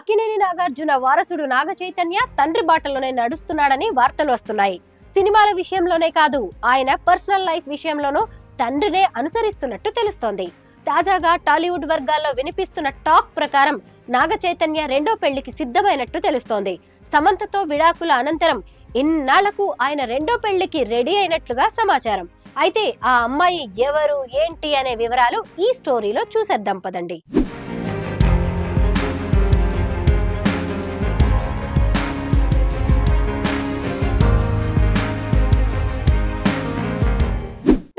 అక్కినేని నాగార్జున వారసుడు నాగ చైతన్య తండ్రి బాటలోనే నడుస్తున్నాడని వార్తలు వస్తున్నాయి. సినిమాల విషయంలోనే కాదు, ఆయన పర్సనల్ లైఫ్ విషయంలోనూ తండ్రినే అనుసరిస్తున్నట్టు తెలుస్తోంది. తాజాగా టాలీవుడ్ వర్గాల్లో వినిపిస్తున్న టాక్ ప్రకారం నాగ చైతన్య రెండో పెళ్లికి సిద్ధమైనట్టు తెలుస్తోంది. సమంతతో విడాకుల అనంతరం ఇన్నాళ్లకు ఆయన రెండో పెళ్లికి రెడీ అయినట్లుగా సమాచారం. అయితే ఆ అమ్మాయి ఎవరు, ఏంటి అనే వివరాలు ఈ స్టోరీలో చూసేద్దాం పదండి.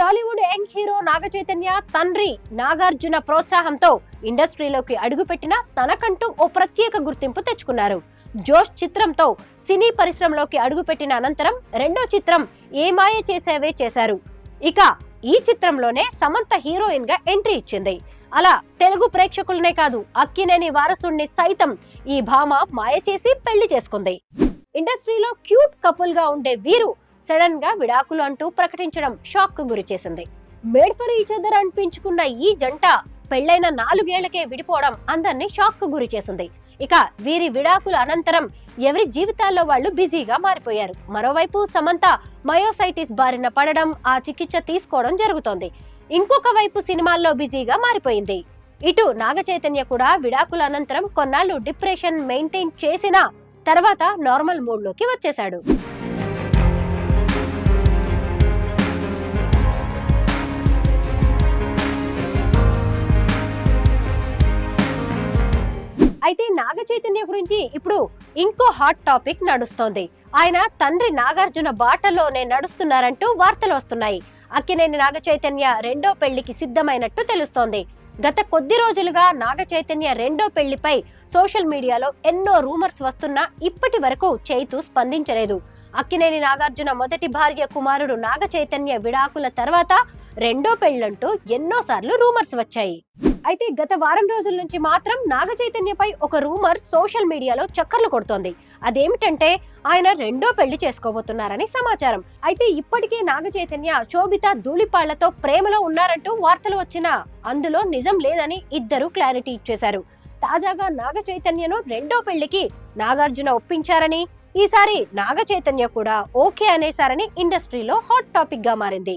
టాలీవుడ్ యంగ్ హీరో నాగ చైతన్య తండ్రి నాగార్జున ప్రోత్సాహంతో ఇండస్ట్రీలోకి అడుగుపెట్టిన తనకంటూ ఓ ప్రత్యేక గుర్తింపు తెచ్చుకున్నారు. జోష్ చిత్రంతో సినీ పరిశ్రమలోకి అడుగుపెట్టిన అనంతరం రెండో చిత్రం ఏ మాయ చేసావే చేశారు. ఇక ఈ చిత్రంలోనే సమంత హీరోయిన్ గా ఎంట్రీ ఇచ్చింది. అలా తెలుగు ప్రేక్షకులనే కాదు, అక్కినేని వారసుడిని సైతం ఈ భామ మాయ చేసి పెళ్లి చేసుకుంది. ఇండస్ట్రీలో క్యూట్ కపుల్ గా ఉండే వీరు సడన్ గా విడాకులు అంటూ ప్రకటించడం షాక్ కు గురి చేసింది. మేడ్ ఫర్ ఈచ్ అదర్ అనిపించుకున్న ఈ జంట పెళ్లైన 4 ఏళ్లకే విడిపోవడం అందరినీ షాక్ కు గురి చేసింది. ఇక వీరి విడాకుల అనంతరం ఎవరి జీవితాల్లో వాళ్ళు బిజీగా మారిపోయారు. మరోవైపు సమంత మయోసైటిస్ బారిన పడడం, ఆ చికిత్స తీసుకోవడం జరుగుతోంది. ఇంకొక వైపు సినిమాల్లో బిజీగా మారిపోయింది. ఇటు నాగ చైతన్య కూడా విడాకుల అనంతరం కొన్నాళ్లు డిప్రెషన్ మెయింటైన్ చేసిన తర్వాత నార్మల్ మూడ్ లోకి వచ్చేశాడు. అయితే నాగ చైతన్య గురించి ఇప్పుడు ఇంకో హాట్ టాపిక్ నడుస్తోంది. ఆయన తండ్రి నాగార్జున బాటలోనే నడుస్తున్నారంటూ వార్తలు వస్తున్నాయి. అక్కినేని నాగ చైతన్య రెండో పెళ్లికి సిద్ధమైనట్టు తెలుస్తోంది. గత కొద్ది రోజులుగా నాగ చైతన్య రెండో పెళ్లిపై సోషల్ మీడియాలో ఎన్నో రూమర్స్ వస్తున్నా ఇప్పటి వరకు చైతు స్పందించలేదు. అక్కినేని నాగార్జున మొదటి భార్య కుమారుడు నాగ చైతన్య విడాకుల తర్వాత రెండో పెళ్లంటూ ఎన్నోసార్లు రూమర్స్ వచ్చాయి. అయితే గత వారం రోజుల నుంచి మాత్రం నాగ చైతన్యపై ఒక రూమర్ సోషల్ మీడియాలో చక్కర్లు కొడుతోంది. అదేమిటంటే ఆయన రెండో పెళ్లి చేసుకోబోతున్నారని సమాచారం. అయితే ఇప్పటికే నాగ చైతన్య శోభిత ధూళిపాళ్లతో ప్రేమలో ఉన్నారంటూ వార్తలు వచ్చినా అందులో నిజం లేదని ఇద్దరు క్లారిటీ ఇచ్చేశారు. తాజాగా నాగ చైతన్యను రెండో పెళ్లికి నాగార్జున ఒప్పించారని, ఈసారి నాగ చైతన్య కూడా ఓకే అనేసారని ఇండస్ట్రీలో హాట్ టాపిక్ గా మారింది.